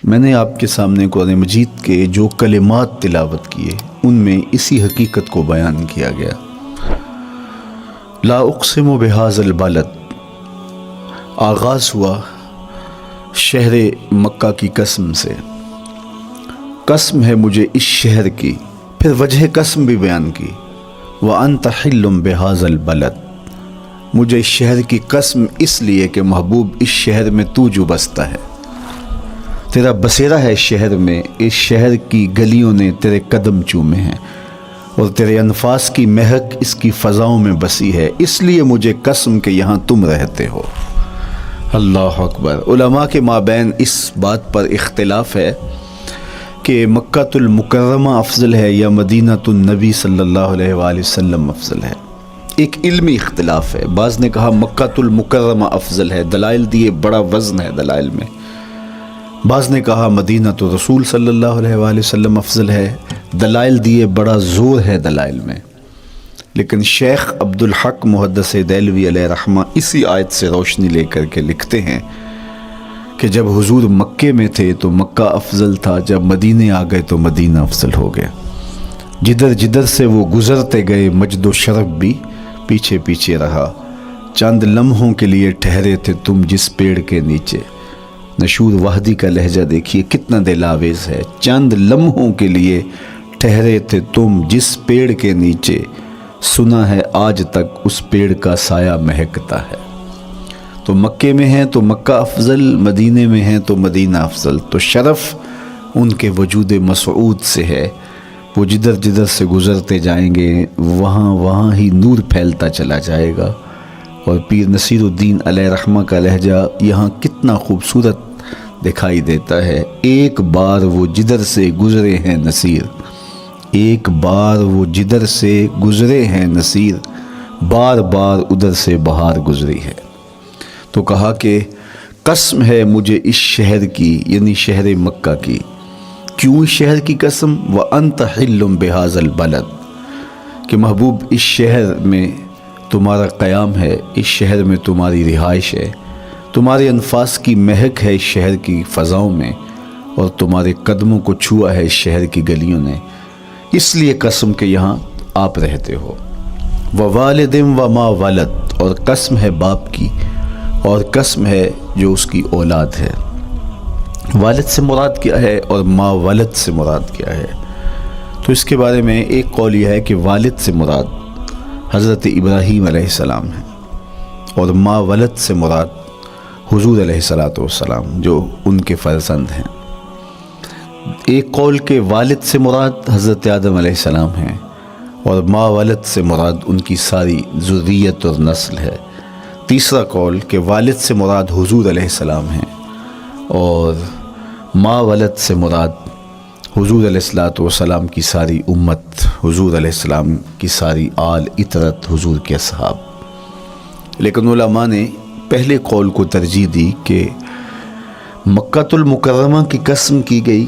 میں نے آپ کے سامنے قرآن مجید کے جو کلمات تلاوت کیے ان میں اسی حقیقت کو بیان کیا گیا۔ لا اقسم بہذا البلد، آغاز ہوا شہر مکہ کی قسم سے، قسم ہے مجھے اس شہر کی، پھر وجہ قسم بھی بیان کی، وَأَنْتَ حِلٌّ بِهَذَا الْبَلَدِ، مجھے اس شہر کی قسم اس لیے کہ محبوب اس شہر میں تو جو بستا ہے، تیرا بسیرا ہے اس شہر میں، اس شہر کی گلیوں نے تیرے قدم چومے ہیں اور تیرے انفاس کی مہک اس کی فضاؤں میں بسی ہے، اس لیے مجھے قسم کہ یہاں تم رہتے ہو۔ اللہ اکبر۔ علماء کے مابین اس بات پر اختلاف ہے کہ مکہ المکرمہ افضل ہے یا مدینہ النبی صلی اللہ علیہ وآلہ وسلم افضل ہے۔ ایک علمی اختلاف ہے، بعض نے کہا مکہ المکرمہ افضل ہے، دلائل دیے، بڑا وزن ہے دلائل میں۔ بعض نے کہا مدینہ رسول صلی اللہ علیہ وآلہ وسلم افضل ہے، دلائل دیے، بڑا زور ہے دلائل میں۔ لیکن شیخ عبدالحق محدث دہلوی علیہ رحمہ اسی آیت سے روشنی لے کر کے لکھتے ہیں کہ جب حضور مکے میں تھے تو مکہ افضل تھا، جب مدینے آ گئے تو مدینہ افضل ہو گیا۔ جدھر جدھر سے وہ گزرتے گئے مجد و شرف بھی پیچھے پیچھے رہا، چند لمحوں کے لیے ٹھہرے تھے تم جس پیڑ کے نیچے۔ نشور وحدی کا لہجہ دیکھیے کتنا دلاویز ہے، چند لمحوں کے لیے ٹھہرے تھے تم جس پیڑ کے نیچے، سنا ہے آج تک اس پیڑ کا سایہ مہکتا ہے۔ تو مکے میں ہیں تو مکہ افضل، مدینے میں ہیں تو مدینہ افضل۔ تو شرف ان کے وجود مسعود سے ہے، وہ جدھر جدھر سے گزرتے جائیں گے وہاں وہاں ہی نور پھیلتا چلا جائے گا۔ اور پیر نصیر الدین علیہ رحمہ کا لہجہ یہاں کتنا خوبصورت دکھائی دیتا ہے۔ ایک بار وہ جدھر سے گزرے ہیں نصیر، ایک بار وہ جدھر سے گزرے ہیں نصیر، بار بار ادھر سے بہار گزری ہے۔ تو کہا کہ قسم ہے مجھے اس شہر کی، یعنی شہر مکہ کی۔ کیوں اس شہر کی قسم؟ وَأَنْتَ حِلٌّ بِهَذَا الْبَلَدِ، کہ محبوب اس شہر میں تمہارا قیام ہے، اس شہر میں تمہاری رہائش ہے، تمہارے انفاس کی مہک ہے اس شہر کی فضاؤں میں، اور تمہارے قدموں کو چھوا ہے اس شہر کی گلیوں نے، اس لیے قسم کہ یہاں آپ رہتے ہو۔ وَوَالِدٍ وَمَا وَلَدَ، اور قسم ہے باپ کی، اور قسم ہے جو اس کی اولاد ہے۔ والد سے مراد کیا ہے اور ما ولد سے مراد کیا ہے؟ تو اس کے بارے میں ایک قول یہ ہے کہ والد سے مراد حضرت ابراہیم علیہ السلام ہے، اور ما ولد سے مراد حضور علیہ السلام جو ان کے فرزند ہیں۔ ایک قول کے والد سے مراد حضرت آدم علیہ السلام ہیں، اور ما ولد سے مراد ان کی ساری ذریت اور نسل ہے۔ تیسرا قول کہ والد سے مراد حضور علیہ السلام ہیں، اور ما ولد سے مراد حضور علیہ السلام کی ساری امت، حضور علیہ السلام کی ساری آل اطرت، حضور کے اصحاب۔ لیکن علماء نے پہلے قول کو ترجیح دی کہ مکہ المکرمہ کی قسم کی گئی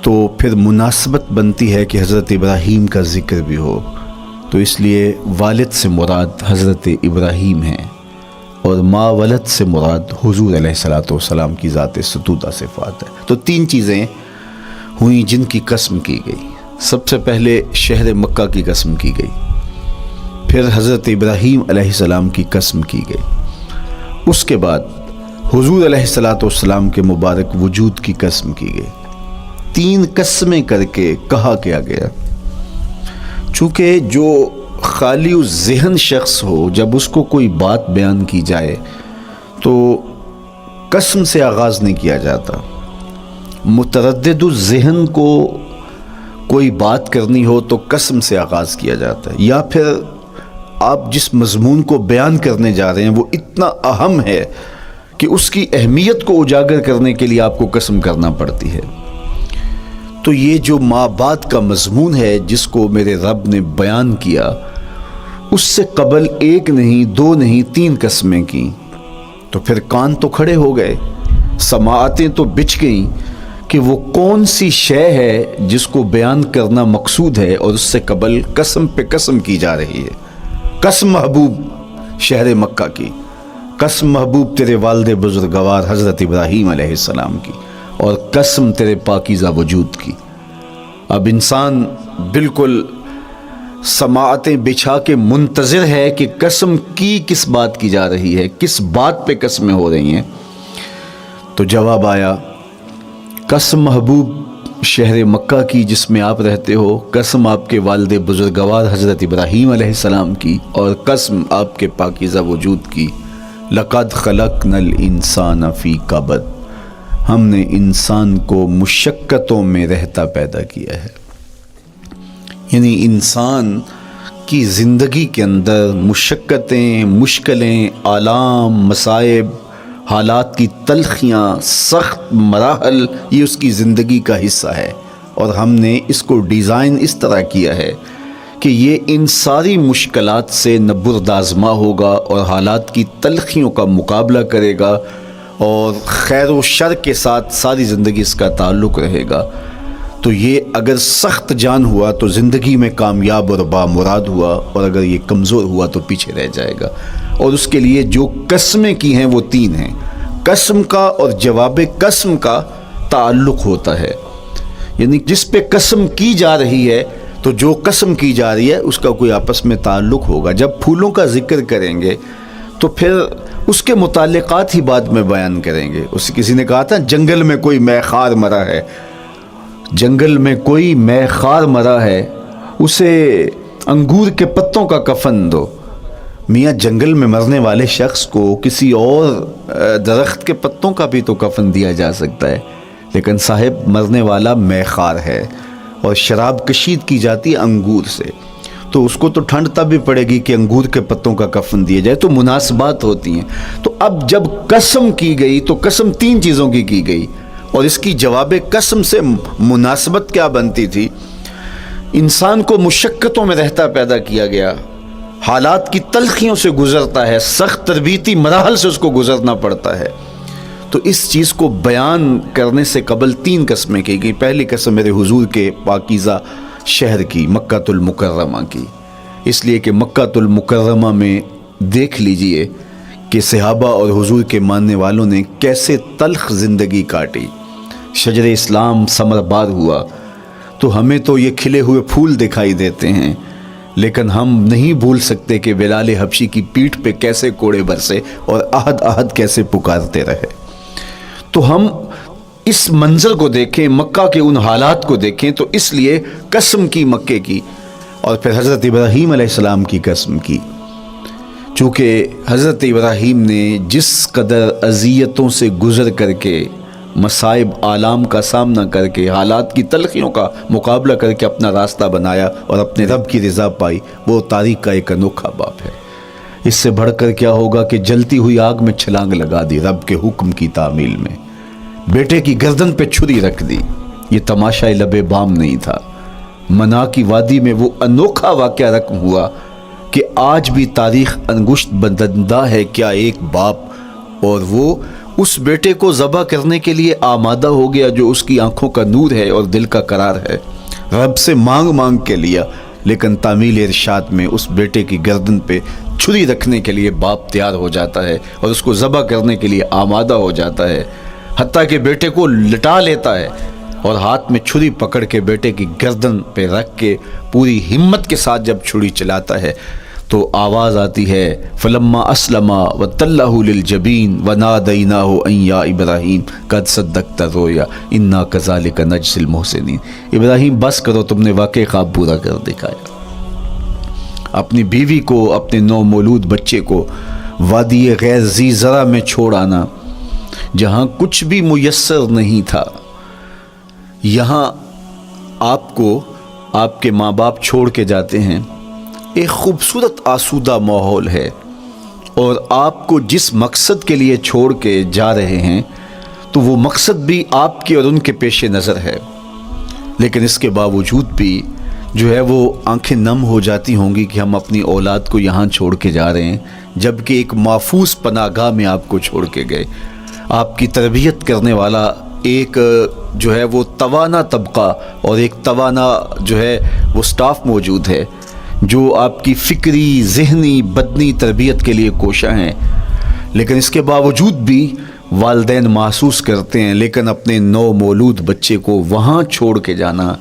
تو پھر مناسبت بنتی ہے کہ حضرت ابراہیم کا ذکر بھی ہو، تو اس لیے والد سے مراد حضرت ابراہیم ہیں، اور ما ولد سے مراد حضور علیہ السلام کی ذات ستودہ صفات ہے۔ تو تین چیزیں ہوئیں جن کی قسم کی گئی۔ سب سے پہلے شہر مکہ کی قسم کی گئی، پھر حضرت ابراہیم علیہ السلام کی قسم کی گئی، اس کے بعد حضور علیہ السلام کے مبارک وجود کی قسم کی گئی۔ تین قسمیں کر کے کہا کیا گیا، چونکہ جو خالی ذہن شخص ہو، جب اس کو کوئی بات بیان کی جائے تو قسم سے آغاز نہیں کیا جاتا۔ متردد الذہن کو کوئی بات کرنی ہو تو قسم سے آغاز کیا جاتا ہے، یا پھر آپ جس مضمون کو بیان کرنے جا رہے ہیں وہ اتنا اہم ہے کہ اس کی اہمیت کو اجاگر کرنے کے لیے آپ کو قسم کرنا پڑتی ہے۔ تو یہ جو ماں بعد کا مضمون ہے جس کو میرے رب نے بیان کیا، اس سے قبل ایک نہیں، دو نہیں، تین قسمیں کی، تو پھر کان تو کھڑے ہو گئے، سماعتیں تو بچھ گئیں کہ وہ کون سی شے ہے جس کو بیان کرنا مقصود ہے، اور اس سے قبل قسم پہ قسم کی جا رہی ہے۔ قسم محبوب شہر مکہ کی، قسم محبوب تیرے والد بزرگوار حضرت ابراہیم علیہ السلام کی، اور قسم تیرے پاکیزہ وجود کی۔ اب انسان بالکل سماعتیں بچھا کے منتظر ہے کہ قسم کی کس بات کی جا رہی ہے، کس بات پہ قسمیں ہو رہی ہیں۔ تو جواب آیا، قسم محبوب شہر مکہ کی جس میں آپ رہتے ہو، قسم آپ کے والد بزرگوار حضرت ابراہیم علیہ السلام کی، اور قسم آپ کے پاکیزہ وجود کی۔ لقد خلقنا الانسان فی کبد، ہم نے انسان کو مشقتوں میں رہتا پیدا کیا ہے۔ یعنی انسان کی زندگی کے اندر مشقتیں، مشکلیں، آلام، مصائب، حالات کی تلخیاں، سخت مراحل، یہ اس کی زندگی کا حصہ ہے، اور ہم نے اس کو ڈیزائن اس طرح کیا ہے کہ یہ ان ساری مشکلات سے نہ بردآزما ہوگا اور حالات کی تلخیوں کا مقابلہ کرے گا، اور خیر و شر کے ساتھ ساری زندگی اس کا تعلق رہے گا۔ تو یہ اگر سخت جان ہوا تو زندگی میں کامیاب اور بامراد ہوا، اور اگر یہ کمزور ہوا تو پیچھے رہ جائے گا۔ اور اس کے لیے جو قسمیں کی ہیں وہ تین ہیں۔ قسم کا اور جواب قسم کا تعلق ہوتا ہے، یعنی جس پہ قسم کی جا رہی ہے تو جو قسم کی جا رہی ہے اس کا کوئی آپس میں تعلق ہوگا۔ جب پھولوں کا ذکر کریں گے تو پھر اس کے متعلقات ہی بعد میں بیان کریں گے۔ اس کسی نے کہا تھا جنگل میں کوئی مے خار مرا ہے، جنگل میں کوئی مے خار مرا ہے، اسے انگور کے پتوں کا کفن دو۔ میاں جنگل میں مرنے والے شخص کو کسی اور درخت کے پتوں کا بھی تو کفن دیا جا سکتا ہے، لیکن صاحب مرنے والا مے خار ہے، اور شراب کشید کی جاتی ہے انگور سے، تو اس کو تو ٹھنڈ تب بھی پڑے گی کہ انگور کے پتوں کا کفن دیا جائے۔ تو مناسبات ہوتی ہیں۔ تو اب جب قسم کی گئی تو قسم تین چیزوں کی گئی، اور اس کی جواب قسم سے مناسبت کیا بنتی تھی؟ انسان کو مشقتوں میں رہتا پیدا کیا گیا، حالات کی تلخیوں سے گزرتا ہے، سخت تربیتی مراحل سے اس کو گزرنا پڑتا ہے۔ تو اس چیز کو بیان کرنے سے قبل تین قسمیں کی گئی۔ پہلی قسم میرے حضور کے پاکیزہ شہر کی، مکہ المکرمہ کی، اس لیے کہ مکہ المکرمہ میں دیکھ لیجئے کہ صحابہ اور حضور کے ماننے والوں نے کیسے تلخ زندگی کاٹی۔ شجر اسلام ثمر بار ہوا تو ہمیں تو یہ کھلے ہوئے پھول دکھائی دیتے ہیں، لیکن ہم نہیں بھول سکتے کہ بلال حبشی کی پیٹھ پہ کیسے کوڑے برسے اور احد احد کیسے پکارتے رہے۔ تو ہم اس منظر کو دیکھیں، مکہ کے ان حالات کو دیکھیں، تو اس لیے قسم کی مکے کی، اور پھر حضرت ابراہیم علیہ السلام کی قسم کی، چونکہ حضرت ابراہیم نے جس قدر اذیتوں سے گزر کر کے، مصائب آلام کا سامنا کر کے، حالات کی تلخیوں کا مقابلہ کر کے اپنا راستہ بنایا اور اپنے رب کی رضا پائی، وہ تاریخ کا ایک انوکھا باپ ہے۔ اس سے بڑھ کر کیا ہوگا کہ جلتی ہوئی آگ میں چھلانگ لگا دی رب کے حکم کی تعمیل میں، بیٹے کی گردن پہ چھری رکھ دی۔ یہ تماشا لب بام نہیں تھا، منا کی وادی میں وہ انوکھا واقعہ رقم ہوا کہ آج بھی تاریخ انگشت بدندہ ہے کیا ایک باپ، اور وہ اس بیٹے کو ذبح کرنے کے لیے آمادہ ہو گیا جو اس کی آنکھوں کا نور ہے اور دل کا قرار ہے۔ رب سے مانگ کے لیا، لیکن تعمیل ارشاد میں اس بیٹے کی گردن پہ چھری رکھنے کے لیے باپ تیار ہو جاتا ہے اور اس کو ذبح کرنے کے لیے آمادہ ہو جاتا ہے، حتیٰ کہ بیٹے کو لٹا لیتا ہے اور ہاتھ میں چھری پکڑ کے بیٹے کی گردن پہ رکھ کے پوری ہمت کے ساتھ جب چھری چلاتا ہے تو آواز آتی ہے فلما اسلما وتلہ للجبین ونادیناہ ان یا ابراہیم قد صدقت الرؤیا انا کذالک نجزی المحسنین۔ ابراہیم بس کرو، تم نے واقعی خواب پورا کر دکھایا۔ اپنی بیوی کو، اپنے نو مولود بچے کو وادی غیر ذی زرع میں چھوڑ آنا، جہاں کچھ بھی میسر نہیں تھا، یہاں آپ کو آپ کے ماں باپ چھوڑ کے جاتے ہیں، ایک خوبصورت آسودہ ماحول ہے، اور آپ کو جس مقصد کے لیے چھوڑ کے جا رہے ہیں تو وہ مقصد بھی آپ کے اور ان کے پیش نظر ہے، لیکن اس کے باوجود بھی جو ہے وہ آنکھیں نم ہو جاتی ہوں گی کہ ہم اپنی اولاد کو یہاں چھوڑ کے جا رہے ہیں، جبکہ ایک محفوظ پناہ گاہ میں آپ کو چھوڑ کے گئے۔ آپ کی تربیت کرنے والا ایک جو ہے وہ توانا طبقہ اور ایک توانا جو ہے وہ سٹاف موجود ہے جو آپ کی فکری، ذہنی، بدنی تربیت کے لیے کوشاں ہیں، لیکن اس کے باوجود بھی والدین محسوس کرتے ہیں، لیکن اپنے نو مولود بچے کو وہاں چھوڑ کے جانا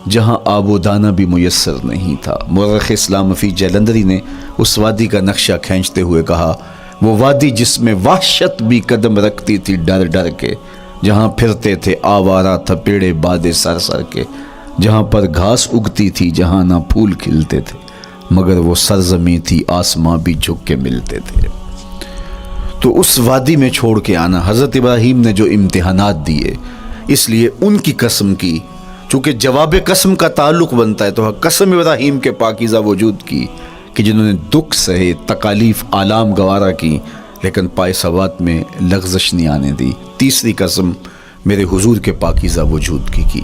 جہاں آب و دانہ بھی میسر نہیں تھا۔ مورخ اسلام فی جلندری نے اس وادی کا نقشہ کھینچتے ہوئے کہا، وہ وادی جس میں وحشت بھی قدم رکھتی تھی ڈر ڈر کے، جہاں پھرتے تھے آوارہ تھپیڑے بادے سر سر کے، جہاں پر گھاس اگتی تھی، جہاں نہ پھول کھلتے تھے، مگر وہ سرزمین تھی آسماں بھی جھک کے ملتے تھے۔ تو اس وادی میں چھوڑ کے آنا، حضرت ابراہیم نے جو امتحانات دیے، اس لیے ان کی قسم کی، چونکہ جواب قسم کا تعلق بنتا ہے، تو قسم ابراہیم کے پاکیزہ وجود کی کہ جنہوں نے دکھ سہے، تکالیف آلام گوارا کی، لیکن پائے ثبات میں لغزش نہیں آنے دی۔ تیسری قسم میرے حضور کے پاکیزہ وجود کی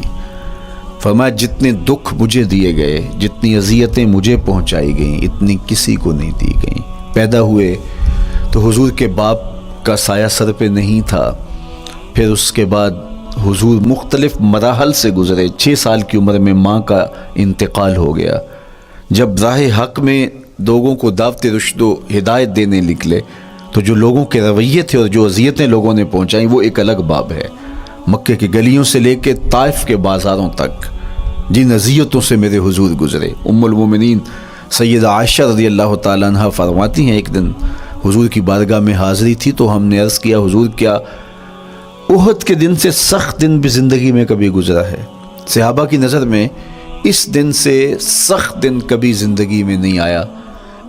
فرمایا جتنے دکھ مجھے دیے گئے، جتنی اذیتیں مجھے پہنچائی گئیں، اتنی کسی کو نہیں دی گئیں۔ پیدا ہوئے تو حضور کے باپ کا سایہ سر پہ نہیں تھا، پھر اس کے بعد حضور مختلف مراحل سے گزرے۔ 6 سال کی عمر میں ماں کا انتقال ہو گیا۔ جب راہ حق میں لوگوں کو دعوت رشد و ہدایت دینے نکلے تو جو لوگوں کے رویے تھے اور جو اذیتیں لوگوں نے پہنچائیں وہ ایک الگ باب ہے۔ مکے کی گلیوں سے لے کے طائف کے بازاروں تک جن اذیتوں سے میرے حضور گزرے، ام المومنین سیدہ عائشہ رضی اللہ تعالیٰ عنہ فرماتی ہیں، ایک دن حضور کی بارگاہ میں حاضری تھی تو ہم نے عرض کیا، حضور کیا احد کے دن سے سخت دن بھی زندگی میں کبھی گزرا ہے؟ صحابہ کی نظر میں اس دن سے سخت دن کبھی زندگی میں نہیں آیا،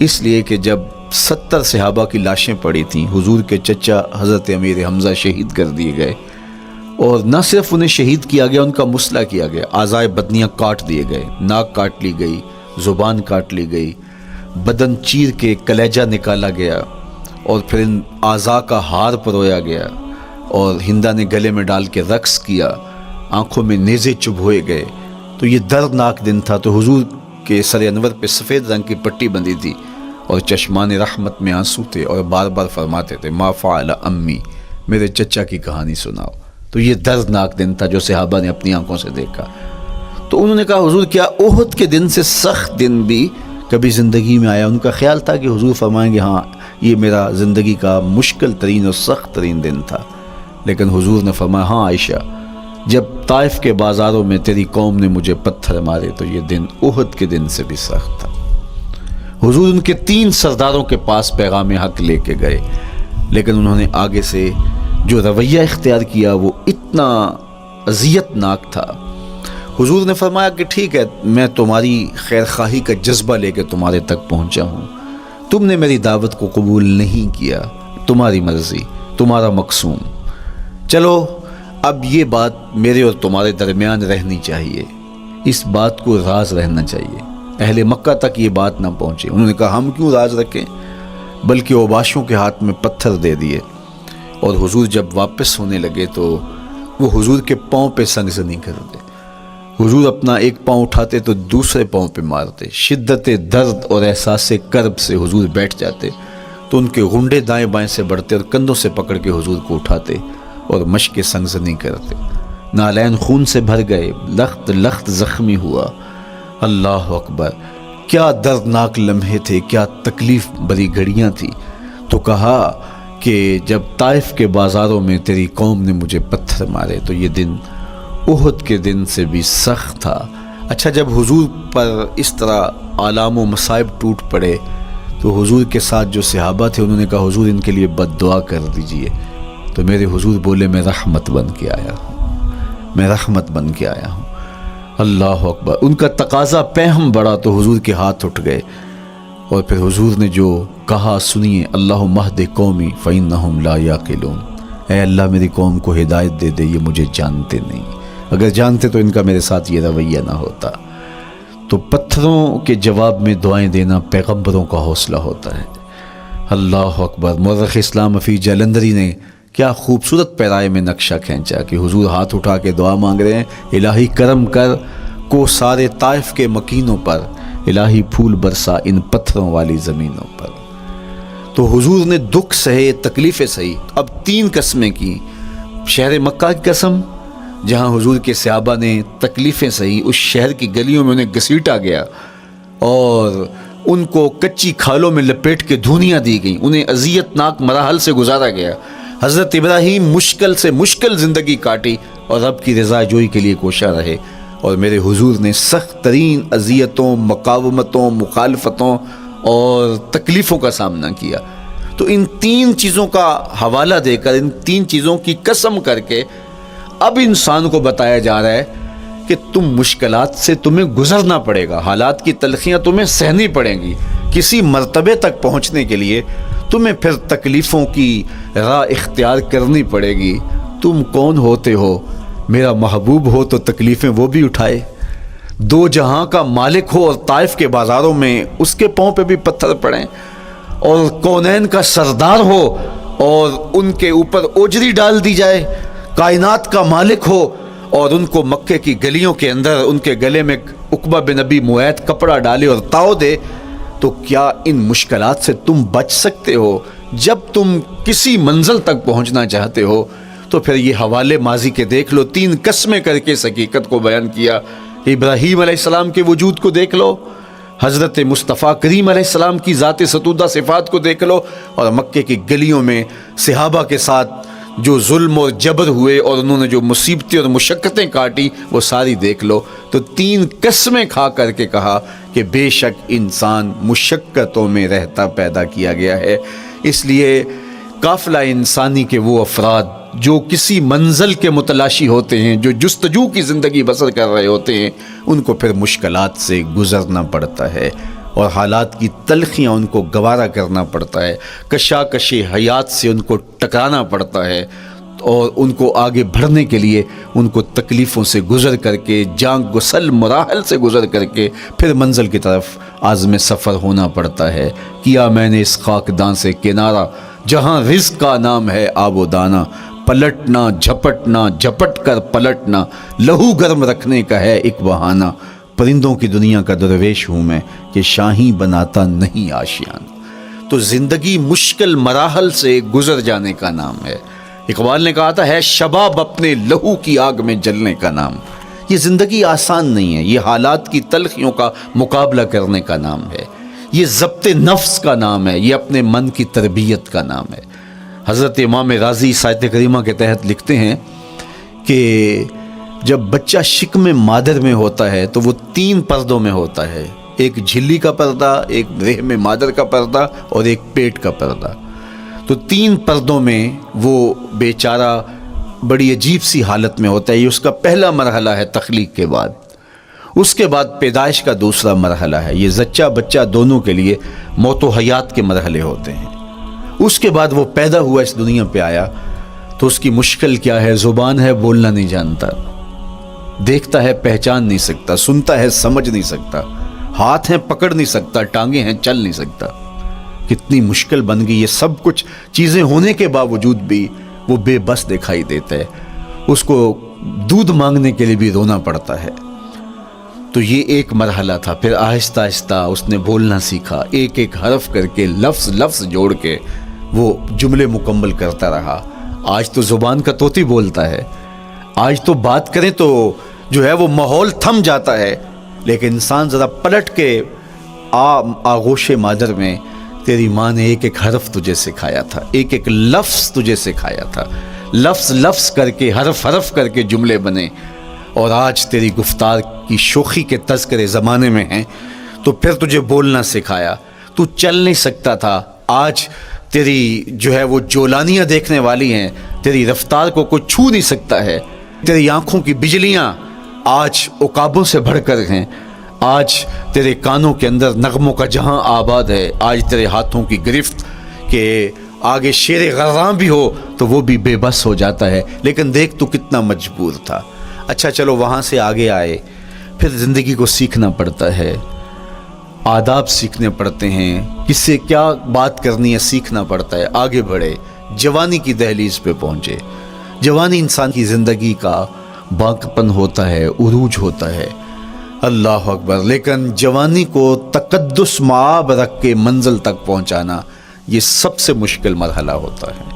اس لیے کہ جب 70 صحابہ کی لاشیں پڑی تھیں، حضور کے چچا حضرت امیر حمزہ شہید کر دیے گئے، اور نہ صرف انہیں شہید کیا گیا، ان کا مسئلہ کیا گیا، اعضائے بدنیاں کاٹ دیے گئے، ناک کاٹ لی گئی، زبان کاٹ لی گئی، بدن چیر کے کلیجہ نکالا گیا، اور پھر ان اعضاء کا ہار پرویا گیا، اور ہندا نے گلے میں ڈال کے رقص کیا، آنکھوں میں نیزے چبھوئے گئے۔ تو یہ دردناک دن تھا۔ تو حضور کے سر انور پہ سفید رنگ کی پٹی بندھی تھی اور چشمان رحمت میں آنسو تھے، اور بار بار فرماتے تھے، ما فعل امی، میرے چچا کی کہانی سناؤ۔ تو یہ دردناک دن تھا جو صحابہ نے اپنی آنکھوں سے دیکھا۔ تو انہوں نے کہا، حضور کیا احد کے دن سے سخت دن بھی کبھی زندگی میں آیا؟ ان کا خیال تھا کہ حضور فرمائیں گے ہاں یہ میرا زندگی کا مشکل ترین اور سخت ترین دن تھا، لیکن حضور نے فرمایا، ہاں عائشہ، جب طائف کے بازاروں میں تیری قوم نے مجھے پتھر مارے تو یہ دن احد کے دن سے بھی سخت تھا۔ حضور ان کے 3 سرداروں کے پاس پیغام حق لے کے گئے، لیکن انہوں نے آگے سے جو رویہ اختیار کیا وہ اتنا اذیت ناک تھا۔ حضور نے فرمایا کہ ٹھیک ہے، میں تمہاری خیر خواہی کا جذبہ لے کے تمہارے تک پہنچا ہوں، تم نے میری دعوت کو قبول نہیں کیا، تمہاری مرضی، تمہارا مقسوم، چلو اب یہ بات میرے اور تمہارے درمیان رہنی چاہیے، اس بات کو راز رہنا چاہیے، اہل مکہ تک یہ بات نہ پہنچے۔ انہوں نے کہا، ہم کیوں راز رکھیں؟ بلکہ اوباشوں کے ہاتھ میں پتھر دے دیے، اور حضور جب واپس ہونے لگے تو وہ حضور کے پاؤں پہ سنگسنی کرتے، حضور اپنا ایک پاؤں اٹھاتے تو دوسرے پاؤں پہ مارتے، شدت درد اور احساس کرب سے حضور بیٹھ جاتے تو ان کے غنڈے دائیں بائیں سے بڑھتے اور کندھوں سے پکڑ کے حضور کو اٹھاتے اور مشق سنگسنی کرتے۔ نالین خون سے بھر گئے، لخت لخت زخمی ہوا۔ اللہ اکبر، کیا دردناک لمحے تھے، کیا تکلیف بھری گھڑیاں تھی۔ تو کہا کہ جب طائف کے بازاروں میں تیری قوم نے مجھے پتھر مارے تو یہ دن احد کے دن سے بھی سخت تھا۔ اچھا، جب حضور پر اس طرح آلام و مصائب ٹوٹ پڑے تو حضور کے ساتھ جو صحابہ تھے انہوں نے کہا، حضور ان کے لیے بد دعا کر دیجئے۔ تو میرے حضور بولے، میں رحمت بن کے آیا ہوں، میں رحمت بن کے آیا ہوں۔ اللہ اکبر، ان کا تقاضا پہم بڑا تو حضور کے ہاتھ اٹھ گئے، اور پھر حضور نے جو کہا سنیے، اللہم اہد قومی فإنہم لا یعقلون، اے اللہ میری قوم کو ہدایت دے دے، یہ مجھے جانتے نہیں، اگر جانتے تو ان کا میرے ساتھ یہ رویہ نہ ہوتا۔ تو پتھروں کے جواب میں دعائیں دینا پیغمبروں کا حوصلہ ہوتا ہے۔ اللہ اکبر، مورخ اسلام فی جلندری نے کیا خوبصورت پیرائے میں نقشہ کھینچا کہ حضور ہاتھ اٹھا کے دعا مانگ رہے ہیں، الہی کرم کر کو سارے طائف کے مکینوں پر، الہی پھول برسا ان پتھروں والی زمینوں پر۔ تو حضور نے دکھ سہے، تکلیفیں سہی۔ اب 3 قسمیں کی، شہر مکہ کی قسم جہاں حضور کے صحابہ نے تکلیفیں سہی، اس شہر کی گلیوں میں انہیں گھسیٹا گیا اور ان کو کچی کھالوں میں لپیٹ کے دھونیاں دی گئیں، انہیں اذیت ناک مراحل سے گزارا گیا۔ حضرت ابراہیم مشکل سے مشکل زندگی کاٹی اور رب کی رضا جوئی کے لیے کوشاں رہے، اور میرے حضور نے سخت ترین اذیتوں، مقاومتوں، مخالفتوں اور تکلیفوں کا سامنا کیا۔ تو ان تین چیزوں کا حوالہ دے کر، ان تین چیزوں کی قسم کر کے اب انسان کو بتایا جا رہا ہے کہ تم مشکلات سے تمہیں گزرنا پڑے گا، حالات کی تلخیاں تمہیں سہنی پڑیں گی، کسی مرتبے تک پہنچنے کے لیے تمہیں پھر تکلیفوں کی راہ اختیار کرنی پڑے گی۔ تم کون ہوتے ہو؟ میرا محبوب ہو تو تکلیفیں وہ بھی اٹھائے، دو جہاں کا مالک ہو اور طائف کے بازاروں میں اس کے پاؤں پہ بھی پتھر پڑیں، اور کونین کا سردار ہو اور ان کے اوپر اوجری ڈال دی جائے، کائنات کا مالک ہو اور ان کو مکے کی گلیوں کے اندر ان کے گلے میں عقبہ بن ابی معیط کپڑا ڈالے اور تاؤ دے، تو کیا ان مشکلات سے تم بچ سکتے ہو؟ جب تم کسی منزل تک پہنچنا چاہتے ہو تو پھر یہ حوالے ماضی کے دیکھ لو، تین قسمیں کر کے اس حقیقت کو بیان کیا۔ ابراہیم علیہ السلام کے وجود کو دیکھ لو، حضرت مصطفیٰ کریم علیہ السلام کی ذات ستودہ صفات کو دیکھ لو، اور مکے کی گلیوں میں صحابہ کے ساتھ جو ظلم اور جبر ہوئے اور انہوں نے جو مصیبتیں اور مشقتیں کاٹی وہ ساری دیکھ لو۔ تو تین قسمیں کھا کر کے کہا کہ بے شک انسان مشقتوں میں رہتا پیدا کیا گیا ہے۔ اس لیے قافلہ انسانی کے وہ افراد جو کسی منزل کے متلاشی ہوتے ہیں، جو جستجو کی زندگی بسر کر رہے ہوتے ہیں، ان کو پھر مشکلات سے گزرنا پڑتا ہے اور حالات کی تلخیاں ان کو گوارا کرنا پڑتا ہے، کشاکش حیات سے ان کو ٹکرانا پڑتا ہے، اور ان کو آگے بڑھنے کے لیے ان کو تکلیفوں سے گزر کر کے، جان گسل مراحل سے گزر کر کے پھر منزل کی طرف عازم سفر ہونا پڑتا ہے۔ کیا میں نے اس خاکدان سے کنارہ، جہاں رزق کا نام ہے آب و دانہ، پلٹنا جھپٹنا جھپٹ کر پلٹنا، لہو گرم رکھنے کا ہے ایک بہانہ، پرندوں کی دنیا کا درویش ہوں میں کہ شاہی بناتا نہیں آشیان۔ تو زندگی مشکل مراحل سے گزر جانے کا نام ہے۔ اقبال نے کہا تھا ہے شباب اپنے لہو کی آگ میں جلنے کا نام۔ یہ زندگی آسان نہیں ہے، یہ حالات کی تلخیوں کا مقابلہ کرنے کا نام ہے، یہ ضبط نفس کا نام ہے، یہ اپنے من کی تربیت کا نام ہے۔ حضرت امام راضی آیت کریمہ کے تحت لکھتے ہیں کہ جب بچہ شکم مادر میں ہوتا ہے تو وہ تین پردوں میں ہوتا ہے، ایک جھلی کا پردہ، ایک رحم مادر کا پردہ اور ایک پیٹ کا پردہ۔ تو تین پردوں میں وہ بیچارہ بڑی عجیب سی حالت میں ہوتا ہے۔ یہ اس کا پہلا مرحلہ ہے تخلیق کے بعد، اس کے بعد پیدائش کا دوسرا مرحلہ ہے، یہ زچہ بچہ دونوں کے لیے موت و حیات کے مرحلے ہوتے ہیں۔ اس کے بعد وہ پیدا ہوا، اس دنیا پہ آیا، تو اس کی مشکل کیا ہے؟ زبان ہے بولنا نہیں جانتا، دیکھتا ہے پہچان نہیں سکتا، سنتا ہے سمجھ نہیں سکتا، ہاتھ ہیں پکڑ نہیں سکتا، ٹانگیں ہیں چل نہیں سکتا۔ کتنی مشکل بن گئی، یہ سب کچھ چیزیں ہونے کے باوجود بھی وہ بے بس دکھائی دیتا ہے، اس کو دودھ مانگنے کے لیے بھی رونا پڑتا ہے۔ تو یہ ایک مرحلہ تھا۔ پھر آہستہ آہستہ اس نے بولنا سیکھا، ایک ایک حرف کر کے، لفظ لفظ جوڑ کے وہ جملے مکمل کرتا رہا۔ آج تو زبان کا طوطی بولتا ہے، آج تو بات کریں تو جو ہے وہ ماحول تھم جاتا ہے، لیکن انسان ذرا پلٹ کے آغوش مادر میں تیری ماں نے ایک ایک حرف تجھے سکھایا تھا، ایک ایک لفظ تجھے سکھایا تھا، لفظ لفظ کر کے، حرف حرف کر کے جملے بنے، اور آج تیری گفتار کی شوخی کے تذکرے زمانے میں ہیں، تو پھر تجھے بولنا سکھایا۔ تو چل نہیں سکتا تھا، آج تیری جو ہے وہ جولانیاں دیکھنے والی ہیں، تیری رفتار کو کوئی چھو نہیں سکتا ہے، تیری آنکھوں کی بجلیاں آج عقابوں سے بڑھ کر ہیں، آج تیرے کانوں کے اندر نغموں کا جہاں آباد ہے، آج تیرے ہاتھوں کی گرفت کہ آگے شیر غراں بھی ہو تو وہ بھی بے بس ہو جاتا ہے، لیکن دیکھ تو کتنا مجبور تھا۔ اچھا چلو وہاں سے آگے آئے، پھر زندگی کو سیکھنا پڑتا ہے، آداب سیکھنے پڑتے ہیں، کس سے کیا بات کرنی ہے سیکھنا پڑتا ہے، آگے بڑھے، جوانی کی دہلیز پہ پہنچے۔ جوانی انسان کی زندگی کا باقپن ہوتا ہے، عروج ہوتا ہے، اللہ اکبر، لیکن جوانی کو تقدس معاب رکھ کے منزل تک پہنچانا یہ سب سے مشکل مرحلہ ہوتا ہے،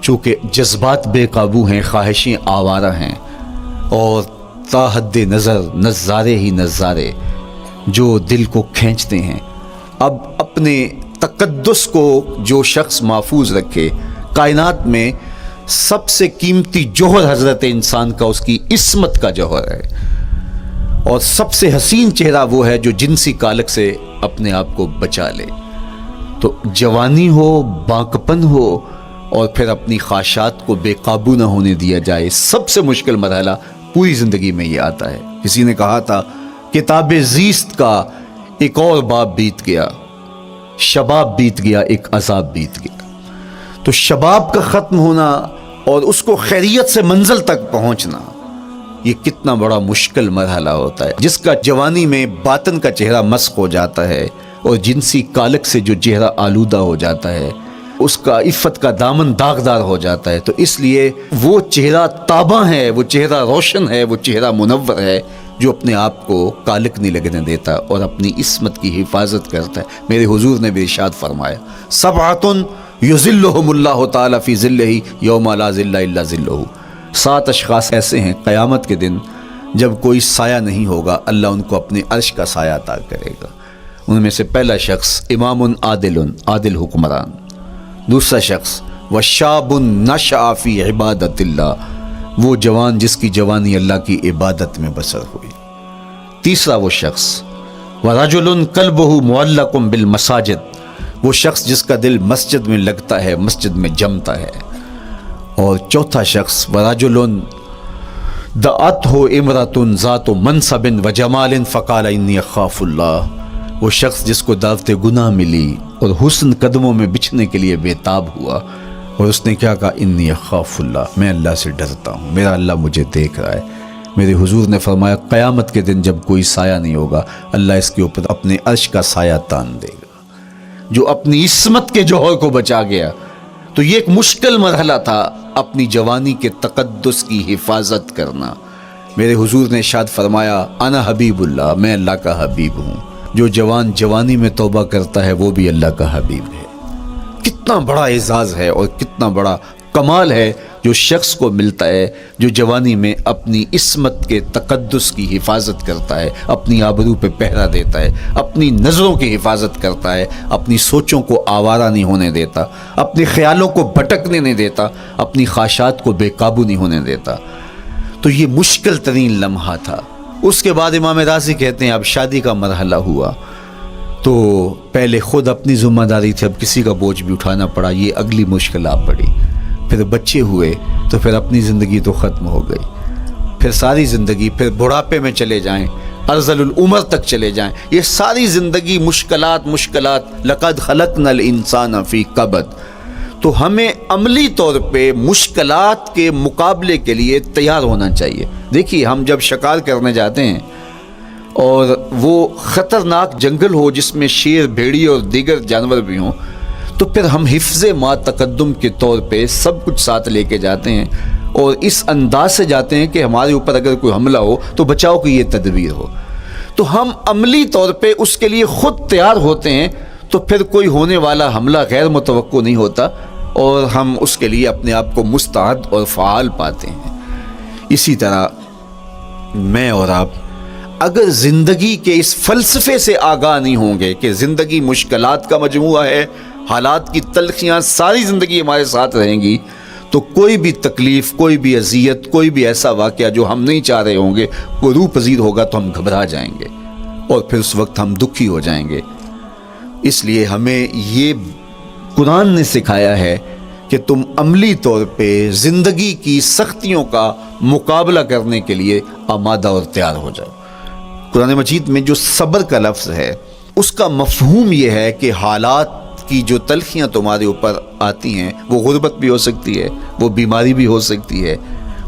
چونکہ جذبات بے قابو ہیں، خواہشیں آوارہ ہیں، اور تا حد نظر نظارے ہی نظارے جو دل کو کھینچتے ہیں۔ اب اپنے تقدس کو جو شخص محفوظ رکھے، کائنات میں سب سے قیمتی جوہر حضرت انسان کا اس کی عصمت کا جوہر ہے، اور سب سے حسین چہرہ وہ ہے جو جنسی کالک سے اپنے آپ کو بچا لے۔ تو جوانی ہو، بانکپن ہو، اور پھر اپنی خواہشات کو بے قابو نہ ہونے دیا جائے، سب سے مشکل مرحلہ پوری زندگی میں یہ آتا ہے۔ کسی نے کہا تھا کتاب زیست کا ایک اور باب بیت گیا، شباب بیت گیا، ایک عذاب بیت گیا۔ تو شباب کا ختم ہونا اور اس کو خیریت سے منزل تک پہنچنا، یہ کتنا بڑا مشکل مرحلہ ہوتا ہے، جس کا جوانی میں باطن کا چہرہ مسخ ہو جاتا ہے اور جنسی کالک سے جو چہرہ آلودہ ہو جاتا ہے، اس کا عفت کا دامن داغدار ہو جاتا ہے۔ تو اس لیے وہ چہرہ تاباں ہے، وہ چہرہ روشن ہے، وہ چہرہ منور ہے جو اپنے آپ کو کالک نہیں لگنے دیتا اور اپنی عصمت کی حفاظت کرتا ہے۔ میرے حضور نے بھی ارشاد فرمایا، سبعۃ یظلھم اللہ تعالی فی ظلہ یوم لا ظل الا ظلہ، 7 اشخاص ایسے ہیں قیامت کے دن جب کوئی سایہ نہیں ہوگا، اللہ ان کو اپنے عرش کا سایہ عطا کرے گا۔ ان میں سے پہلا شخص امام عادل حکمران، دوسرا شخص وشاب نشأ فی عبادت اللہ، وہ جوان جس کی جوانی اللہ کی عبادت میں بسر ہوئی، تیسرا وہ شخص ورجل قلبہ معلق بالمساجد، وہ شخص جس کا دل مسجد میں لگتا ہے، مسجد میں جمتا ہے، اور چوتھا شخص ورجل دعتہ امرأۃ ذات منصب وجمال فقال انی اخاف اللہ، وہ شخص جس کو دعوت گناہ ملی اور حسن قدموں میں بچھنے کے لیے بےتاب ہوا، اور اس نے کیا کہا، انی اخاف اللہ، میں اللہ سے ڈرتا ہوں، میرا اللہ مجھے دیکھ رہا ہے۔ میرے حضور نے فرمایا قیامت کے دن جب کوئی سایہ نہیں ہوگا، اللہ اس کے اوپر اپنے عرش کا سایہ تان دے گا۔ جو اپنی عصمت کے جوہر کو بچا گیا، تو یہ ایک مشکل مرحلہ تھا اپنی جوانی کے تقدس کی حفاظت کرنا۔ میرے حضور نے ارشاد فرمایا انا حبیب اللہ، میں اللہ کا حبیب ہوں۔ جو جوان جوانی میں توبہ کرتا ہے وہ بھی اللہ کا حبیب ہے۔ کتنا بڑا اعزاز ہے اور کتنا بڑا کمال ہے جو شخص کو ملتا ہے جو جوانی میں اپنی عصمت کے تقدس کی حفاظت کرتا ہے، اپنی آبرو پہ پہرا دیتا ہے، اپنی نظروں کی حفاظت کرتا ہے، اپنی سوچوں کو آوارہ نہیں ہونے دیتا، اپنے خیالوں کو بھٹکنے نہیں دیتا، اپنی خواہشات کو بے قابو نہیں ہونے دیتا۔ تو یہ مشکل ترین لمحہ تھا۔ اس کے بعد امام راضی کہتے ہیں اب شادی کا مرحلہ ہوا، تو پہلے خود اپنی ذمہ داری تھی، اب کسی کا بوجھ بھی اٹھانا پڑا، یہ اگلی مشکل آ پڑی۔ پھر بچے ہوئے تو پھر اپنی زندگی تو ختم ہو گئی، پھر ساری زندگی، پھر بڑھاپے میں چلے جائیں، ارذل العمر تک چلے جائیں، یہ ساری زندگی مشکلات لقد خلقنا الانسان فی کبد۔ تو ہمیں عملی طور پہ مشکلات کے مقابلے کے لیے تیار ہونا چاہیے۔ دیکھیے ہم جب شکار کرنے جاتے ہیں اور وہ خطرناک جنگل ہو جس میں شیر، بھیڑی اور دیگر جانور بھی ہوں، تو پھر ہم حفظ ما تقدم کے طور پہ سب کچھ ساتھ لے کے جاتے ہیں اور اس انداز سے جاتے ہیں کہ ہمارے اوپر اگر کوئی حملہ ہو تو بچاؤ کی یہ تدبیر ہو۔ تو ہم عملی طور پہ اس کے لیے خود تیار ہوتے ہیں، تو پھر کوئی ہونے والا حملہ غیر متوقع نہیں ہوتا اور ہم اس کے لیے اپنے آپ کو مستعد اور فعال پاتے ہیں۔ اسی طرح میں اور آپ اگر زندگی کے اس فلسفے سے آگاہ نہیں ہوں گے کہ زندگی مشکلات کا مجموعہ ہے، حالات کی تلخیاں ساری زندگی ہمارے ساتھ رہیں گی، تو کوئی بھی تکلیف، کوئی بھی اذیت، کوئی بھی ایسا واقعہ جو ہم نہیں چاہ رہے ہوں گے وہ روح پذیر ہوگا تو ہم گھبرا جائیں گے اور پھر اس وقت ہم دکھی ہو جائیں گے۔ اس لیے ہمیں یہ قرآن نے سکھایا ہے کہ تم عملی طور پہ زندگی کی سختیوں کا مقابلہ کرنے کے لیے آمادہ اور تیار ہو جاؤ۔ قرآن مجید میں جو صبر کا لفظ ہے اس کا مفہوم یہ ہے کہ حالات کی جو تلخیاں تمہارے اوپر آتی ہیں، وہ غربت بھی ہو سکتی ہے، وہ بیماری بھی ہو سکتی ہے،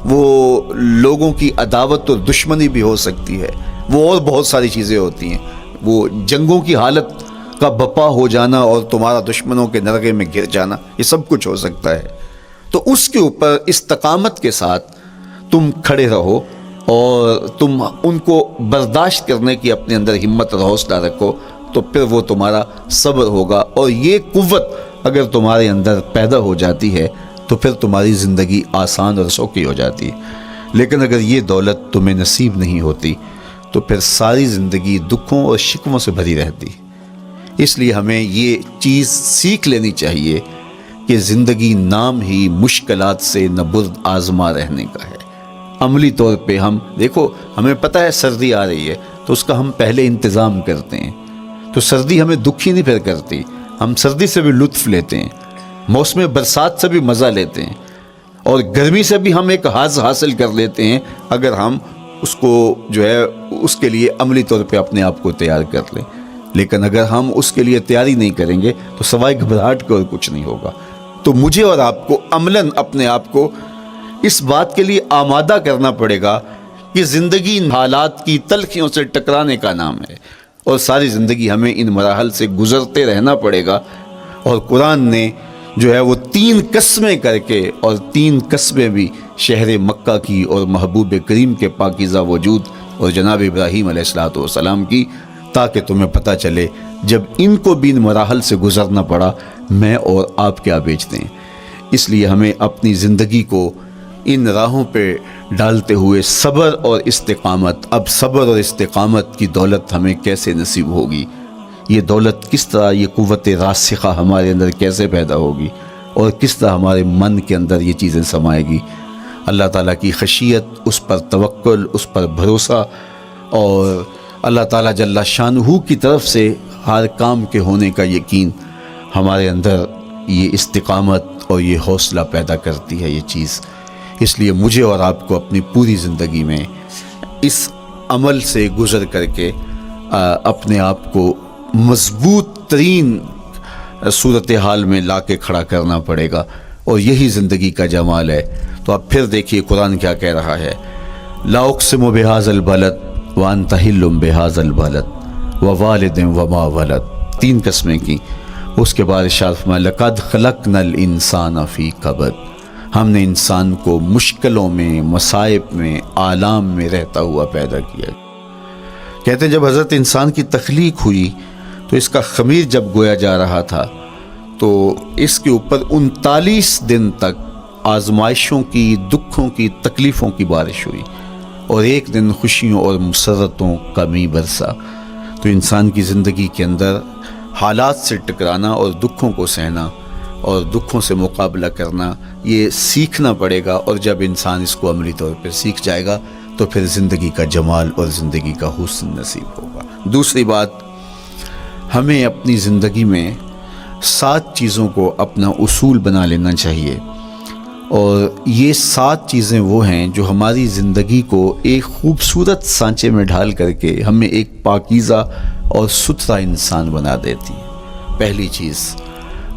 وہ لوگوں کی عداوت اور دشمنی بھی ہو سکتی ہے، وہ اور بہت ساری چیزیں ہوتی ہیں، وہ جنگوں کی حالت کا بپا ہو جانا اور تمہارا دشمنوں کے نرغے میں گر جانا، یہ سب کچھ ہو سکتا ہے۔ تو اس کے اوپر استقامت کے ساتھ تم کھڑے رہو اور تم ان کو برداشت کرنے کی اپنے اندر ہمت اور حوصلہ رکھو، تو پھر وہ تمہارا صبر ہوگا، اور یہ قوت اگر تمہارے اندر پیدا ہو جاتی ہے تو پھر تمہاری زندگی آسان اور سوکھی ہو جاتی ہے۔ لیکن اگر یہ دولت تمہیں نصیب نہیں ہوتی تو پھر ساری زندگی دکھوں اور شکووں سے بھری رہتی۔ اس لیے ہمیں یہ چیز سیکھ لینی چاہیے کہ زندگی نام ہی مشکلات سے نبرد آزما رہنے کا ہے۔ عملی طور پہ ہم دیکھو، ہمیں پتہ ہے سردی آ رہی ہے تو اس کا ہم پہلے انتظام کرتے ہیں، تو سردی ہمیں دکھی نہیں پھر کرتی، ہم سردی سے بھی لطف لیتے ہیں، موسم برسات سے بھی مزہ لیتے ہیں، اور گرمی سے بھی ہم ایک حاص حاصل کر لیتے ہیں اگر ہم اس کو جو ہے اس کے لیے عملی طور پہ اپنے آپ کو تیار کر لیں۔ لیکن اگر ہم اس کے لیے تیاری نہیں کریں گے تو سوائے گھبراہٹ کے اور کچھ نہیں ہوگا۔ تو مجھے اور آپ کو عملاً اپنے آپ کو اس بات کے لیے آمادہ کرنا پڑے گا کہ زندگی ان حالات کی تلخیوں سے ٹکرانے کا نام ہے، اور ساری زندگی ہمیں ان مراحل سے گزرتے رہنا پڑے گا۔ اور قرآن نے جو ہے وہ 3 قسمیں کر کے، اور 3 قسمیں بھی شہر مکہ کی اور محبوب کریم کے پاکیزہ وجود اور جناب ابراہیم علیہ السلام کی، تاکہ تمہیں پتہ چلے جب ان کو بھی ان مراحل سے گزرنا پڑا میں اور آپ کیا بیچتے ہیں۔ اس لیے ہمیں اپنی زندگی کو ان راہوں پہ ڈالتے ہوئے صبر اور استقامت، اب صبر اور استقامت کی دولت ہمیں کیسے نصیب ہوگی، یہ دولت کس طرح، یہ قوت راسخہ ہمارے اندر کیسے پیدا ہوگی، اور کس طرح ہمارے من کے اندر یہ چیزیں سمائے گی۔ اللہ تعالیٰ کی خشیت، اس پر توکل، اس پر بھروسہ، اور اللہ تعالیٰ جل شانہ کی طرف سے ہر کام کے ہونے کا یقین ہمارے اندر یہ استقامت اور یہ حوصلہ پیدا کرتی ہے یہ چیز۔ اس لیے مجھے اور آپ کو اپنی پوری زندگی میں اس عمل سے گزر کر کے اپنے آپ کو مضبوط ترین صورتحال میں لا کے کھڑا کرنا پڑے گا، اور یہی زندگی کا جمال ہے۔ تو اب پھر دیکھیے قرآن کیا کہہ رہا ہے، لا اقسم بہذا البلد وانت حل بہذا البلد ووالد وما ولد، 3 قسمیں کی۔ اس کے بعد ارشاد فرمایا لقد خلقنا الانسان فی کبد، ہم نے انسان کو مشکلوں میں، مصائب میں، آلام میں رہتا ہوا پیدا کیا۔ کہتے ہیں جب حضرت انسان کی تخلیق ہوئی تو اس کا خمیر جب گویا جا رہا تھا تو اس کے اوپر 39 دن تک آزمائشوں کی، دکھوں کی، تکلیفوں کی بارش ہوئی، اور ایک دن خوشیوں اور مسرتوں کا می برسا۔ تو انسان کی زندگی کے اندر حالات سے ٹکرانا اور دکھوں کو سہنا اور دکھوں سے مقابلہ کرنا یہ سیکھنا پڑے گا، اور جب انسان اس کو عملی طور پر سیکھ جائے گا تو پھر زندگی کا جمال اور زندگی کا حسن نصیب ہوگا۔ دوسری بات، ہمیں اپنی زندگی میں 7 چیزوں کو اپنا اصول بنا لینا چاہیے، اور یہ 7 چیزیں وہ ہیں جو ہماری زندگی کو ایک خوبصورت سانچے میں ڈھال کر کے ہمیں ایک پاکیزہ اور ستھرا انسان بنا دیتی ہیں۔ پہلی چیز،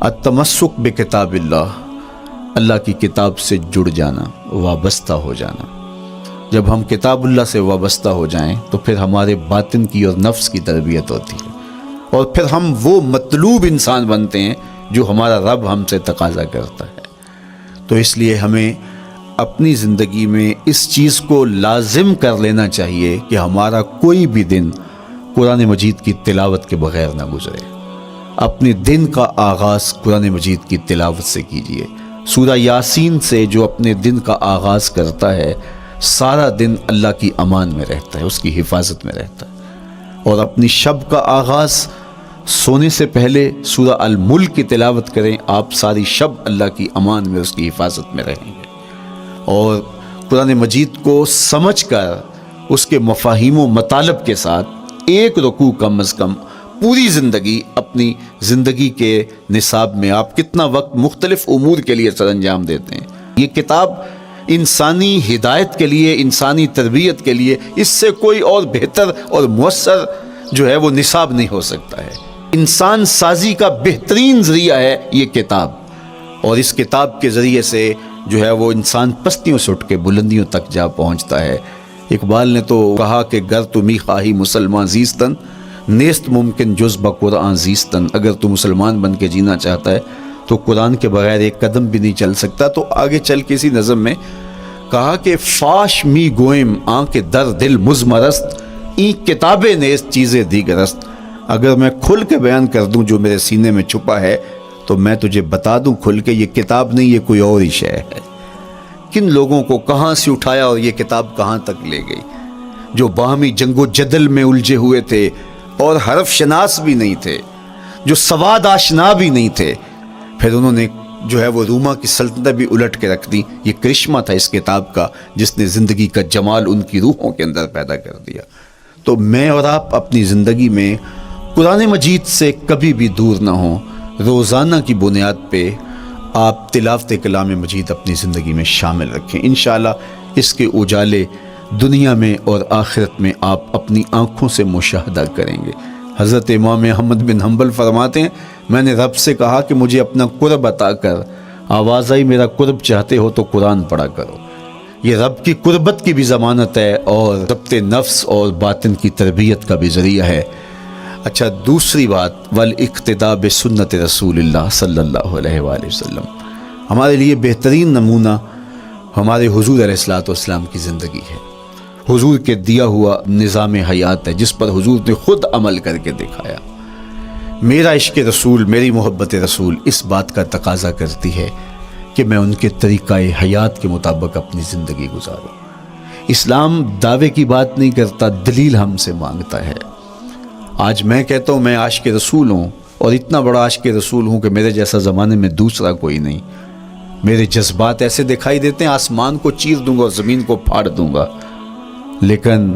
التمسک بکتاب اللہ، اللہ کی کتاب سے جڑ جانا، وابستہ ہو جانا۔ جب ہم کتاب اللہ سے وابستہ ہو جائیں تو پھر ہمارے باطن کی اور نفس کی تربیت ہوتی ہے، اور پھر ہم وہ مطلوب انسان بنتے ہیں جو ہمارا رب ہم سے تقاضا کرتا ہے۔ تو اس لیے ہمیں اپنی زندگی میں اس چیز کو لازم کر لینا چاہیے کہ ہمارا کوئی بھی دن قرآن مجید کی تلاوت کے بغیر نہ گزرے۔ اپنے دن کا آغاز قرآن مجید کی تلاوت سے کیجیے۔ سورہ یاسین سے جو اپنے دن کا آغاز کرتا ہے سارا دن اللہ کی امان میں رہتا ہے، اس کی حفاظت میں رہتا ہے۔ اور اپنی شب کا آغاز سونے سے پہلے سورہ الملک کی تلاوت کریں، آپ ساری شب اللہ کی امان میں، اس کی حفاظت میں رہیں گے۔ اور قرآن مجید کو سمجھ کر اس کے مفاہیم و مطالب کے ساتھ ایک رکوع کم از کم پوری زندگی، اپنی زندگی کے نصاب میں آپ کتنا وقت مختلف امور کے لیے سر انجام دیتے ہیں۔ یہ کتاب انسانی ہدایت کے لیے، انسانی تربیت کے لیے اس سے کوئی اور بہتر اور مؤثر جو ہے وہ نصاب نہیں ہو سکتا ہے۔ انسان سازی کا بہترین ذریعہ ہے یہ کتاب، اور اس کتاب کے ذریعے سے جو ہے وہ انسان پستیوں سے اٹھ کے بلندیوں تک جا پہنچتا ہے۔ اقبال نے تو کہا کہ گر تمی خواہی مسلمان زیستن، نیست ممکن جز بقرآن زیستن، اگر تو مسلمان بن کے جینا چاہتا ہے تو قرآن کے بغیر ایک قدم بھی نہیں چل سکتا۔ تو آگے چل کے اسی نظم میں کہا کہ فاش می گوئم آنکھ در دل مزمرست، این کتابیں نیست چیزیں دیگرست، اگر میں کھل کے بیان کر دوں جو میرے سینے میں چھپا ہے تو میں تجھے بتا دوں کھل کے یہ کتاب نہیں، یہ کوئی اور ہی شے ہے۔ کن لوگوں کو کہاں سے اٹھایا اور یہ کتاب کہاں تک لے گئی، جو باہمی جنگ و جدل میں الجھے ہوئے تھے اور حرف شناس بھی نہیں تھے، جو سواد آشنا بھی نہیں تھے، پھر انہوں نے جو ہے وہ روما کی سلطنت بھی الٹ کے رکھ دی. یہ کرشمہ تھا اس کتاب کا جس نے زندگی کا جمال ان کی روحوں کے اندر پیدا کر دیا. تو میں اور آپ اپنی زندگی میں قرآن مجید سے کبھی بھی دور نہ ہوں. روزانہ کی بنیاد پہ آپ تلاوت کلام مجید اپنی زندگی میں شامل رکھیں. انشاءاللہ اس کے اجالے دنیا میں اور آخرت میں آپ اپنی آنکھوں سے مشاہدہ کریں گے. حضرت امام احمد بن حنبل فرماتے ہیں میں نے رب سے کہا کہ مجھے اپنا قرب عطا کر. آواز آئی میرا قرب چاہتے ہو تو قرآن پڑھا کرو. یہ رب کی قربت کی بھی ضمانت ہے اور ضبط نفس اور باطن کی تربیت کا بھی ذریعہ ہے. اچھا دوسری بات والاقتداء بسنت رسول اللہ صلی اللہ علیہ وآلہ وسلم. ہمارے لیے بہترین نمونہ ہمارے حضور علیہ الصلوۃ والسلام کی زندگی ہے. حضور کے دیا ہوا نظام حیات ہے جس پر حضور نے خود عمل کر کے دکھایا. میرا عشق رسول میری محبت رسول اس بات کا تقاضا کرتی ہے کہ میں ان کے طریقہ حیات کے مطابق اپنی زندگی گزاروں. اسلام دعوے کی بات نہیں کرتا، دلیل ہم سے مانگتا ہے. آج میں کہتا ہوں میں عاشق رسول ہوں اور اتنا بڑا عاشق رسول ہوں کہ میرے جیسا زمانے میں دوسرا کوئی نہیں. میرے جذبات ایسے دکھائی دیتے ہیں آسمان کو چیر دوں گا اور زمین کو پھاڑ دوں گا، لیکن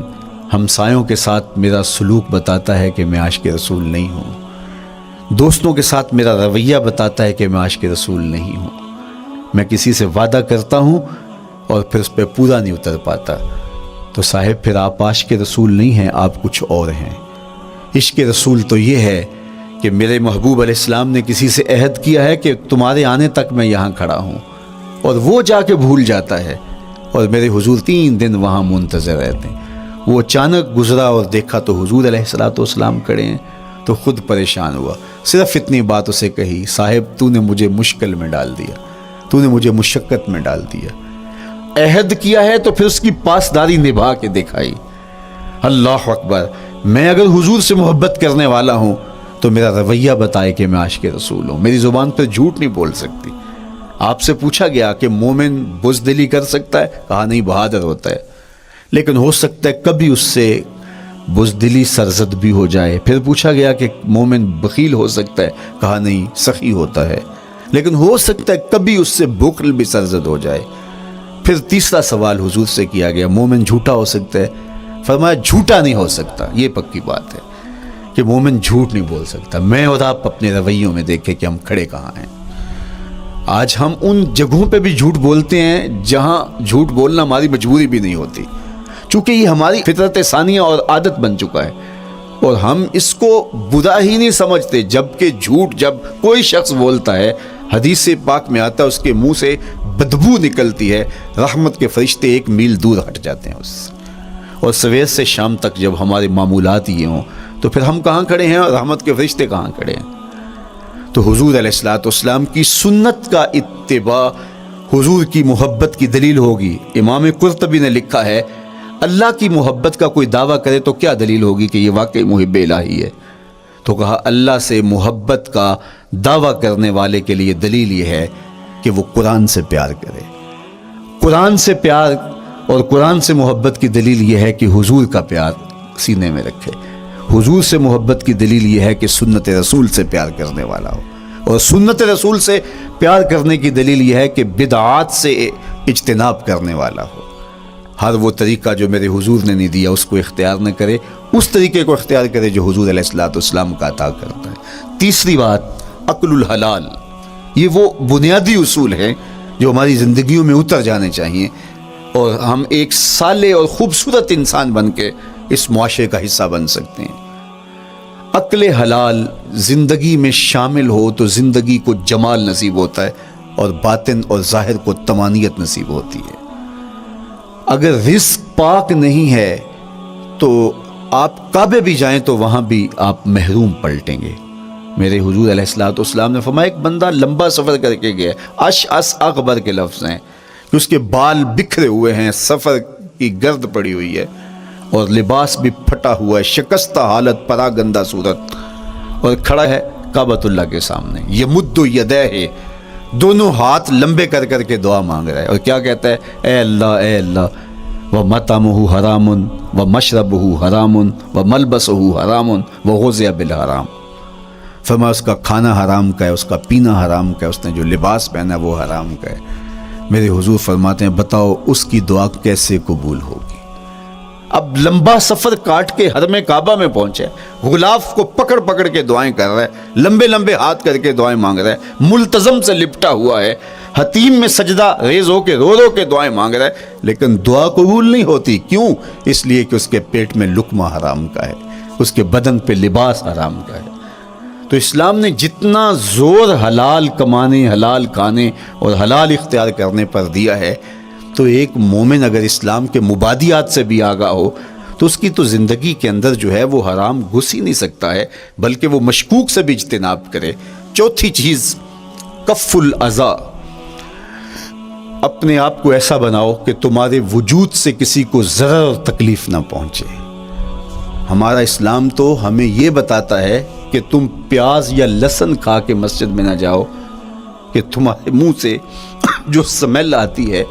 ہمسایوں کے ساتھ میرا سلوک بتاتا ہے کہ میں عاشق رسول نہیں ہوں. دوستوں کے ساتھ میرا رویہ بتاتا ہے کہ میں عاشق رسول نہیں ہوں. میں کسی سے وعدہ کرتا ہوں اور پھر اس پہ پورا نہیں اتر پاتا تو صاحب پھر آپ عاشق رسول نہیں ہیں، آپ کچھ اور ہیں. عشق رسول تو یہ ہے کہ میرے محبوب علیہ السلام نے کسی سے عہد کیا ہے کہ تمہارے آنے تک میں یہاں کھڑا ہوں، اور وہ جا کے بھول جاتا ہے اور میرے حضور 3 دن وہاں منتظر رہتے ہیں. وہ اچانک گزرا اور دیکھا تو حضور علیہ الصلوۃ والسلام کھڑے ہیں تو خود پریشان ہوا. صرف اتنی بات اسے کہی صاحب تو نے مجھے مشکل میں ڈال دیا، تو نے مجھے مشقت میں ڈال دیا. عہد کیا ہے تو پھر اس کی پاسداری نبھا کے دکھائی. اللہ اکبر. میں اگر حضور سے محبت کرنے والا ہوں تو میرا رویہ بتائے کہ میں عاشق رسول ہوں. میری زبان پہ جھوٹ نہیں بول سکتی. آپ سے پوچھا گیا کہ مومن بزدلی کر سکتا ہے؟ کہا نہیں، بہادر ہوتا ہے. لیکن ہو سکتا ہے کبھی اس سے بزدلی سرزد بھی ہو جائے. پھر پوچھا گیا کہ مومن بخیل ہو سکتا ہے؟ کہا نہیں، سخی ہوتا ہے. لیکن ہو سکتا ہے کبھی اس سے بخل بھی سرزد ہو جائے. پھر تیسرا سوال حضور سے کیا گیا مومن جھوٹا ہو سکتا ہے؟ فرمایا جھوٹا نہیں ہو سکتا. یہ پکی بات ہے کہ مومن جھوٹ نہیں بول سکتا. میں اور آپ اپنے رویوں میں دیکھیں کہ ہم کھڑے کہاں ہیں. آج ہم ان جگہوں پہ بھی جھوٹ بولتے ہیں جہاں جھوٹ بولنا ہماری مجبوری بھی نہیں ہوتی، چونکہ یہ ہماری فطرت ثانیہ اور عادت بن چکا ہے اور ہم اس کو برا ہی نہیں سمجھتے. جبکہ جھوٹ جب کوئی شخص بولتا ہے حدیث پاک میں آتا ہے اس کے منہ سے بدبو نکلتی ہے، رحمت کے فرشتے 1 میل دور ہٹ جاتے ہیں اس سے. اور سویر سے شام تک جب ہمارے معمولات یہ ہوں تو پھر ہم کہاں کھڑے ہیں اور رحمت کے فرشتے کہاں کھڑے ہیں؟ تو حضور علیہ الصلوۃ والسلام کی سنت کا اتباع حضور کی محبت کی دلیل ہوگی. امام قرطبی نے لکھا ہے اللہ کی محبت کا کوئی دعویٰ کرے تو کیا دلیل ہوگی کہ یہ واقعی محب الہی ہے؟ تو کہا اللہ سے محبت کا دعویٰ کرنے والے کے لیے دلیل یہ ہے کہ وہ قرآن سے پیار کرے. قرآن سے پیار اور قرآن سے محبت کی دلیل یہ ہے کہ حضور کا پیار سینے میں رکھے. حضور سے محبت کی دلیل یہ ہے کہ سنت رسول سے پیار کرنے والا ہو، اور سنت رسول سے پیار کرنے کی دلیل یہ ہے کہ بدعات سے اجتناب کرنے والا ہو. ہر وہ طریقہ جو میرے حضور نے نہیں دیا اس کو اختیار نہ کرے، اس طریقے کو اختیار کرے جو حضور علیہ الصلوۃ والسلام کا عطا کرتا ہے. تیسری بات عقل الحلال. یہ وہ بنیادی اصول ہیں جو ہماری زندگیوں میں اتر جانے چاہیے اور ہم ایک صالح اور خوبصورت انسان بن کے اس معاشرے کا حصہ بن سکتے ہیں. عقل حلال زندگی میں شامل ہو تو زندگی کو جمال نصیب ہوتا ہے اور باطن اور ظاہر کو طمانینت نصیب ہوتی ہے. اگر رزق پاک نہیں ہے تو آپ کعبے بھی جائیں تو وہاں بھی آپ محروم پلٹیں گے. میرے حضور علیہ الصلوۃ والسلام نے فرمایا ایک بندہ لمبا سفر کر کے گیا، اشعث اغبر کے لفظ ہیں کہ اس کے بال بکھرے ہوئے ہیں، سفر کی گرد پڑی ہوئی ہے اور لباس بھی پھٹا ہوا ہے، شکستہ حالت، پراگندہ صورت، اور کھڑا ہے کعبۃ اللہ کے سامنے. یمد یدیہ، دونوں ہاتھ لمبے کر کر کے دعا مانگ رہا ہے اور کیا کہتا ہے؟ اے اللہ ومطعمہ حرام ومشربہ حرام وملبسہ حرام وغذی بالحرام. فرمایا اس کا کھانا حرام کا ہے، اس کا پینا حرام کا ہے، اس نے جو لباس پہنا وہ حرام کا ہے۔ میرے حضور فرماتے ہیں بتاؤ اس کی دعا کیسے قبول ہوگی؟ اب لمبا سفر کاٹ کے حرم کعبہ میں پہنچے، غلاف کو پکڑ پکڑ کے دعائیں کر رہا ہے، لمبے لمبے ہاتھ کر کے دعائیں مانگ رہا ہے، ملتزم سے لپٹا ہوا ہے، حتیم میں سجدہ ریز ہو کے رو رو کے دعائیں مانگ رہا ہے، لیکن دعا قبول نہیں ہوتی۔ کیوں؟ اس لیے کہ اس کے پیٹ میں لقمہ حرام کا ہے، اس کے بدن پہ لباس حرام کا ہے۔ تو اسلام نے جتنا زور حلال کمانے، حلال کھانے اور حلال اختیار کرنے پر دیا ہے، تو ایک مومن اگر اسلام کے مبادیات سے بھی آگاہ ہو تو اس کی تو زندگی کے اندر جو ہے وہ حرام گھس ہی نہیں سکتا ہے، بلکہ وہ مشکوک سے بھی اجتناب کرے۔ چوتھی چیز کف الاذی، اپنے آپ کو ایسا بناؤ کہ تمہارے وجود سے کسی کو ضرر اور تکلیف نہ پہنچے۔ ہمارا اسلام تو ہمیں یہ بتاتا ہے کہ تم پیاز یا لہسن کھا کے مسجد میں نہ جاؤ کہ تمہارے منہ سے جو سمیل آتی ہے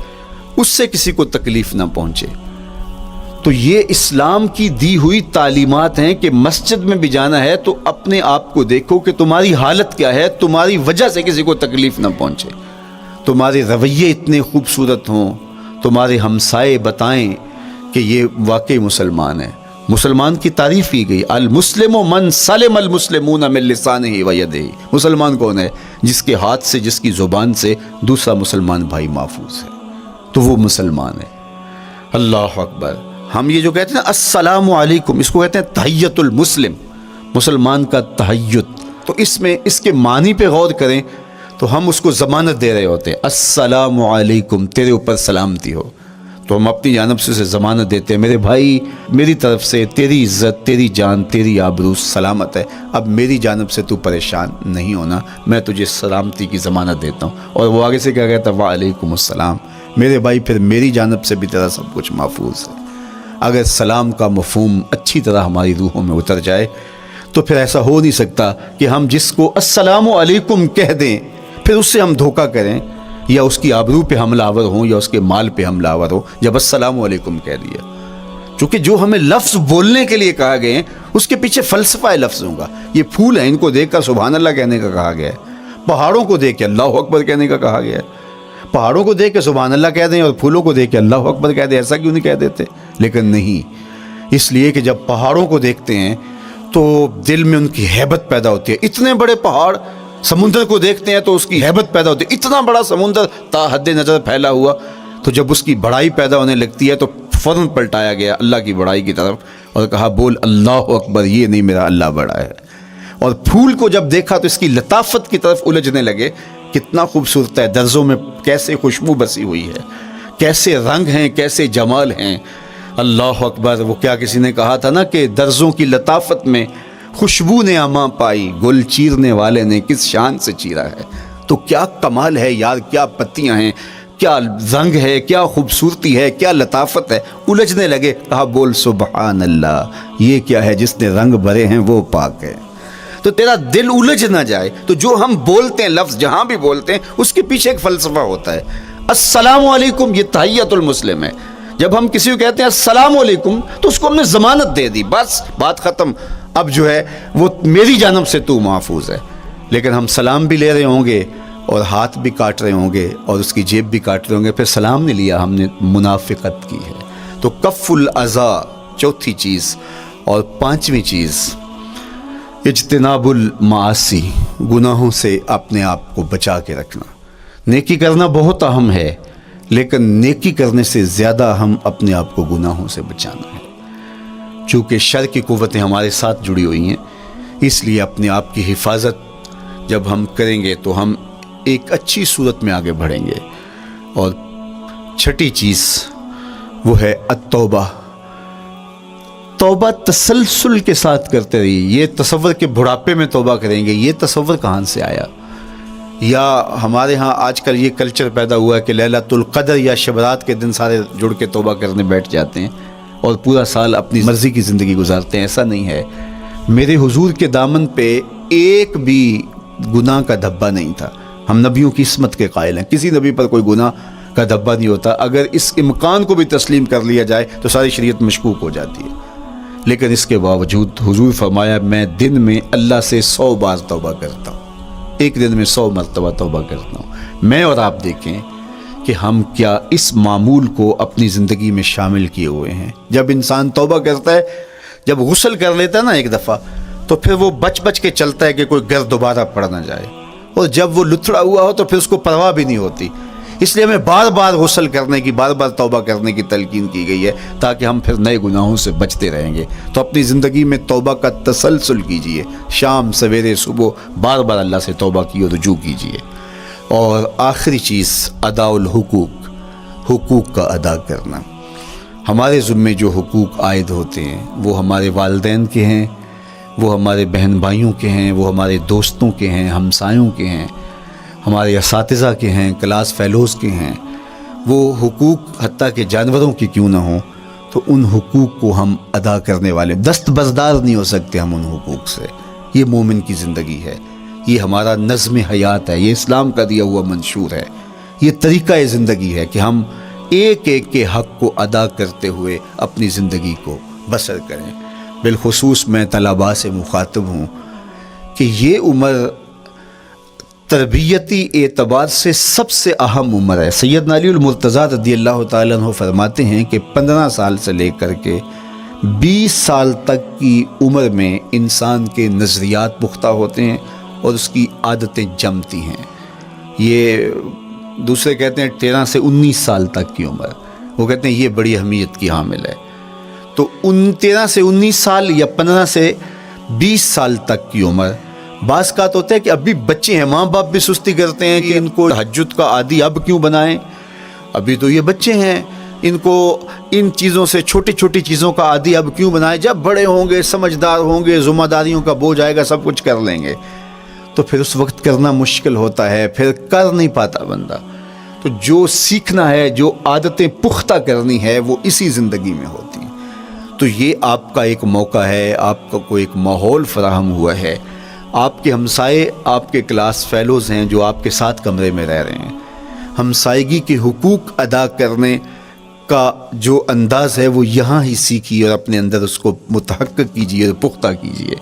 اس سے کسی کو تکلیف نہ پہنچے۔ تو یہ اسلام کی دی ہوئی تعلیمات ہیں کہ مسجد میں بھی جانا ہے تو اپنے آپ کو دیکھو کہ تمہاری حالت کیا ہے، تمہاری وجہ سے کسی کو تکلیف نہ پہنچے، تمہارے رویے اتنے خوبصورت ہوں، تمہارے ہمسائے بتائیں کہ یہ واقعی مسلمان ہے۔ مسلمان کی تعریف کی گئی، المسلم من سلم المسلمون من لسانہ و یدہ۔ مسلمان کون ہے؟ جس کے ہاتھ سے، جس کی زبان سے دوسرا مسلمان بھائی محفوظ ہے، تو وہ مسلمان ہے۔ اللہ اکبر۔ ہم یہ جو کہتے ہیں نا السلام علیکم، اس کو کہتے ہیں تحیت المسلم، مسلمان کا تحیت۔ تو اس میں اس کے معنی پہ غور کریں تو ہم اس کو ضمانت دے رہے ہوتے ہیں، السلام علیکم، تیرے اوپر سلامتی ہو۔ تو ہم اپنی جانب سے ضمانت دیتے ہیں میرے بھائی، میری طرف سے تیری عزت، تیری جان، تیری آبرو سلامت ہے، اب میری جانب سے تو پریشان نہیں ہونا، میں تجھے سلامتی کی ضمانت دیتا ہوں۔ اور وہ آگے سے کیا کہتا ہے؟ وعلیکم السلام، میرے بھائی پھر میری جانب سے بھی تیرا سب کچھ محفوظ ہے۔ اگر سلام کا مفہوم اچھی طرح ہماری روحوں میں اتر جائے تو پھر ایسا ہو نہیں سکتا کہ ہم جس کو السلام علیکم کہہ دیں پھر اس سے ہم دھوکہ کریں یا اس کی آبرو پہ حملہ آور ہوں یا اس کے مال پہ حملہ آور ہو جب السلام علیکم کہہ دیا۔ چونکہ جو ہمیں لفظ بولنے کے لیے کہا گئے ہیں اس کے پیچھے فلسفہ ہے لفظوں کا۔ یہ پھول ہیں، ان کو دیکھ کر سبحان اللہ کہنے کا کہا گیا ہے، پہاڑوں کو دیکھ کے اللہ اکبر کہنے کا کہا گیا ہے۔ پہاڑوں کو دیکھ کے سبحان اللہ کہہ دیں اور پھولوں کو دیکھ کے اللہ اکبر کہہ دیں، ایسا کیوں نہیں کہہ دیتے؟ لیکن نہیں، اس لیے کہ جب پہاڑوں کو دیکھتے ہیں تو دل میں ان کی ہیبت پیدا ہوتی ہے۔ اتنے بڑے پہاڑ، سمندر کو دیکھتے ہیں تو اس کی ہیبت پیدا ہوتی ہے، اتنا بڑا سمندر تا حد نظر پھیلا ہوا، تو جب اس کی بڑائی پیدا ہونے لگتی ہے تو فوراً پلٹایا گیا اللہ کی بڑائی کی طرف اور کہا بول اللہ اکبر، یہ نہیں میرا اللہ بڑا ہے۔ اور پھول کو جب دیکھا تو اس کی لطافت کی طرف الجھنے لگے، کتنا خوبصورت ہے، درزوں میں کیسے خوشبو بسی ہوئی ہے، کیسے رنگ ہیں، کیسے جمال ہیں، اللہ اکبر۔ وہ کیا کسی نے کہا تھا نا کہ درزوں کی لطافت میں خوشبو نے اماں پائی، گل چیرنے والے نے کس شان سے چیرا ہے۔ تو کیا کمال ہے یار، کیا پتیاں ہیں، کیا رنگ ہے، کیا خوبصورتی ہے، کیا لطافت ہے۔ الجھنے لگے، کہا بول سبحان اللہ، یہ کیا ہے، جس نے رنگ بھرے ہیں وہ پاک ہے۔ تو تیرا دل الجھ نہ جائے تو جو ہم بولتے ہیں لفظ جہاں بھی بولتے ہیں اس کے پیچھے ایک فلسفہ ہوتا ہے۔ السلام علیکم یہ تحیت المسلم ہے۔ جب ہم کسی کو کہتے ہیں السلام علیکم تو اس کو ہم نے ضمانت دے دی، بس بات ختم، اب جو ہے وہ میری جانب سے تو محفوظ ہے۔ لیکن ہم سلام بھی لے رہے ہوں گے اور ہاتھ بھی کاٹ رہے ہوں گے اور اس کی جیب بھی کاٹ رہے ہوں گے، پھر سلام نہیں لیا، ہم نے منافقت کی ہے۔ تو کف الاذی چوتھی چیز۔ اور پانچویں چیز اجتناب المعاصی، گناہوں سے اپنے آپ کو بچا کے رکھنا۔ نیکی کرنا بہت اہم ہے لیکن نیکی کرنے سے زیادہ ہم اپنے آپ کو گناہوں سے بچانا ہے۔ چونکہ شر کی قوتیں ہمارے ساتھ جڑی ہوئی ہیں، اس لیے اپنے آپ کی حفاظت جب ہم کریں گے تو ہم ایک اچھی صورت میں آگے بڑھیں گے۔ اور چھٹی چیز وہ ہے التوبہ۔ توبہ تسلسل کے ساتھ کرتے رہیے۔ یہ تصور کہ بڑھاپے میں توبہ کریں گے، یہ تصور کہاں سے آیا؟ یا ہمارے ہاں آج کل یہ کلچر پیدا ہوا ہے کہ لیلۃ القدر یا شبرات کے دن سارے جڑ کے توبہ کرنے بیٹھ جاتے ہیں اور پورا سال اپنی مرضی کی زندگی گزارتے ہیں۔ ایسا نہیں ہے۔ میرے حضور کے دامن پہ ایک بھی گناہ کا دھبا نہیں تھا۔ ہم نبیوں کی عصمت کے قائل ہیں، کسی نبی پر کوئی گناہ کا دھبا نہیں ہوتا۔ اگر اس امکان کو بھی تسلیم کر لیا جائے تو ساری شریعت مشکوک ہو جاتی ہے۔ لیکن اس کے باوجود حضور فرمایا میں دن میں اللہ سے 100 بار توبہ کرتا ہوں، ایک دن میں 100 مرتبہ توبہ کرتا ہوں۔ میں اور آپ دیکھیں کہ ہم کیا اس معمول کو اپنی زندگی میں شامل کیے ہوئے ہیں۔ جب انسان توبہ کرتا ہے، جب غسل کر لیتا ہے نا ایک دفعہ، تو پھر وہ بچ بچ کے چلتا ہے کہ کوئی گرد دوبارہ پڑ نہ جائے، اور جب وہ لتھڑا ہوا ہو تو پھر اس کو پرواہ بھی نہیں ہوتی۔ اس لیے ہمیں بار بار غسل کرنے کی، بار بار توبہ کرنے کی تلقین کی گئی ہے، تاکہ ہم پھر نئے گناہوں سے بچتے رہیں گے۔ تو اپنی زندگی میں توبہ کا تسلسل کیجئے، شام سویرے صبح بار بار اللہ سے توبہ کی اور رجوع کیجئے۔ اور آخری چیز ادا الحقوق، حقوق کا ادا کرنا۔ ہمارے ذمے جو حقوق عائد ہوتے ہیں وہ ہمارے والدین کے ہیں، وہ ہمارے بہن بھائیوں کے ہیں، وہ ہمارے دوستوں کے ہیں، ہمسایوں کے ہیں، ہمارے اساتذہ کے ہیں، کلاس فیلوز کے ہیں۔ وہ حقوق حتیٰ کہ جانوروں کے کیوں نہ ہوں، تو ان حقوق کو ہم ادا کرنے والے دستبردار نہیں ہو سکتے ہم ان حقوق سے۔ یہ مومن کی زندگی ہے، یہ ہمارا نظم حیات ہے، یہ اسلام کا دیا ہوا منشور ہے، یہ طریقہ زندگی ہے کہ ہم ایک ایک کے حق کو ادا کرتے ہوئے اپنی زندگی کو بسر کریں۔ بالخصوص میں طلباء سے مخاطب ہوں کہ یہ عمر تربیتی اعتبار سے سب سے اہم عمر ہے۔ سیدنا علی المرتضیٰ رضی اللہ تعالیٰ عنہ فرماتے ہیں کہ 15 سال سے لے کر کے 20 سال تک کی عمر میں انسان کے نظریات پختہ ہوتے ہیں اور اس کی عادتیں جمتی ہیں۔ یہ دوسرے کہتے ہیں 13 سے 19 سال تک کی عمر، وہ کہتے ہیں یہ بڑی اہمیت کی حامل ہے۔ تو 13 سے 19 سال یا 15 سے 20 سال تک کی عمر، بعض کا تو ہوتا ہے کہ ابھی بچے ہیں، ماں باپ بھی سستی کرتے ہیں کہ ان کو تہجد کا عادی اب کیوں بنائیں، ابھی تو یہ بچے ہیں، ان کو ان چیزوں سے، چھوٹی چھوٹی چیزوں کا عادی اب کیوں بنائیں، جب بڑے ہوں گے، سمجھدار ہوں گے، ذمہ داریوں کا بوجھ آئے گا، سب کچھ کر لیں گے۔ تو پھر اس وقت کرنا مشکل ہوتا ہے، پھر کر نہیں پاتا بندہ۔ تو جو سیکھنا ہے، جو عادتیں پختہ کرنی ہے، وہ اسی زندگی میں ہوتی ہیں۔ تو یہ آپ کا ایک موقع ہے، آپ کو ایک ماحول فراہم ہوا ہے۔ آپ کے ہمسائے آپ کے کلاس فیلوز ہیں جو آپ کے ساتھ کمرے میں رہ رہے ہیں۔ ہمسائیگی کے حقوق ادا کرنے کا جو انداز ہے وہ یہاں ہی سیکھیے اور اپنے اندر اس کو متحقق کیجیے اور پختہ کیجیے۔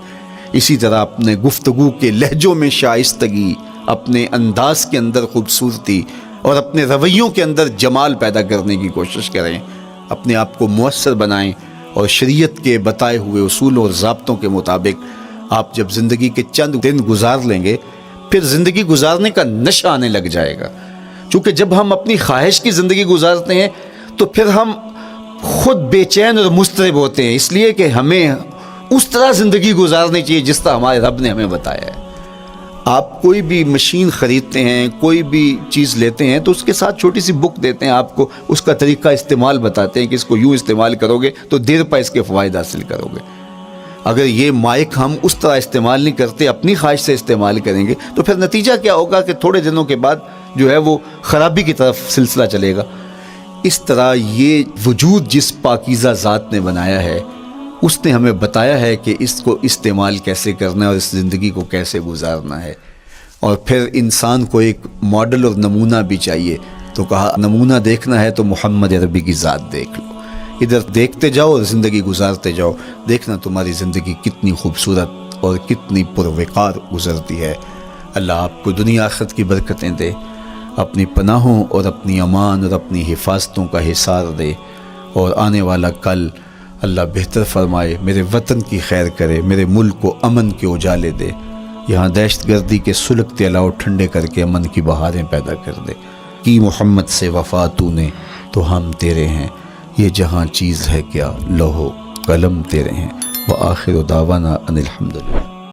اسی طرح اپنے گفتگو کے لہجوں میں شائستگی، اپنے انداز کے اندر خوبصورتی اور اپنے رویوں کے اندر جمال پیدا کرنے کی کوشش کریں۔ اپنے آپ کو مؤثر بنائیں اور شریعت کے بتائے ہوئے اصول اور ضابطوں کے مطابق آپ جب زندگی کے چند دن گزار لیں گے، پھر زندگی گزارنے کا نشہ آنے لگ جائے گا۔ چونکہ جب ہم اپنی خواہش کی زندگی گزارتے ہیں تو پھر ہم خود بے چین اور مضطرب ہوتے ہیں، اس لیے کہ ہمیں اس طرح زندگی گزارنی چاہیے جس طرح ہمارے رب نے ہمیں بتایا ہے۔ آپ کوئی بھی مشین خریدتے ہیں، کوئی بھی چیز لیتے ہیں تو اس کے ساتھ چھوٹی سی بک دیتے ہیں آپ کو، اس کا طریقہ استعمال بتاتے ہیں کہ اس کو یوں استعمال کرو گے تو دیر پا اس کے فوائد حاصل کرو گے۔ اگر یہ مائک ہم اس طرح استعمال نہیں کرتے، اپنی خواہش سے استعمال کریں گے، تو پھر نتیجہ کیا ہوگا کہ تھوڑے دنوں کے بعد جو ہے وہ خرابی کی طرف سلسلہ چلے گا۔ اس طرح یہ وجود جس پاکیزہ ذات نے بنایا ہے، اس نے ہمیں بتایا ہے کہ اس کو استعمال کیسے کرنا ہے اور اس زندگی کو کیسے گزارنا ہے۔ اور پھر انسان کو ایک ماڈل اور نمونہ بھی چاہیے، تو کہا نمونہ دیکھنا ہے تو محمد عربی کی ذات دیکھ لو، ادھر دیکھتے جاؤ اور زندگی گزارتے جاؤ، دیکھنا تمہاری زندگی کتنی خوبصورت اور کتنی پروقار گزرتی ہے۔ اللہ آپ کو دنیا آخرت کی برکتیں دے، اپنی پناہوں اور اپنی امان اور اپنی حفاظتوں کا حصار دے، اور آنے والا کل اللہ بہتر فرمائے، میرے وطن کی خیر کرے، میرے ملک کو امن کے اجالے دے، یہاں دہشت گردی کے سلگتے الاؤ ٹھنڈے کر کے امن کی بہاریں پیدا کر دے۔ کی محمد سے وفا تو نے تو ہم تیرے ہیں، یہ جہاں چیز ہے کیا لوح و قلم تیرے ہیں۔ وآخر دعوانا ان الحمدللہ۔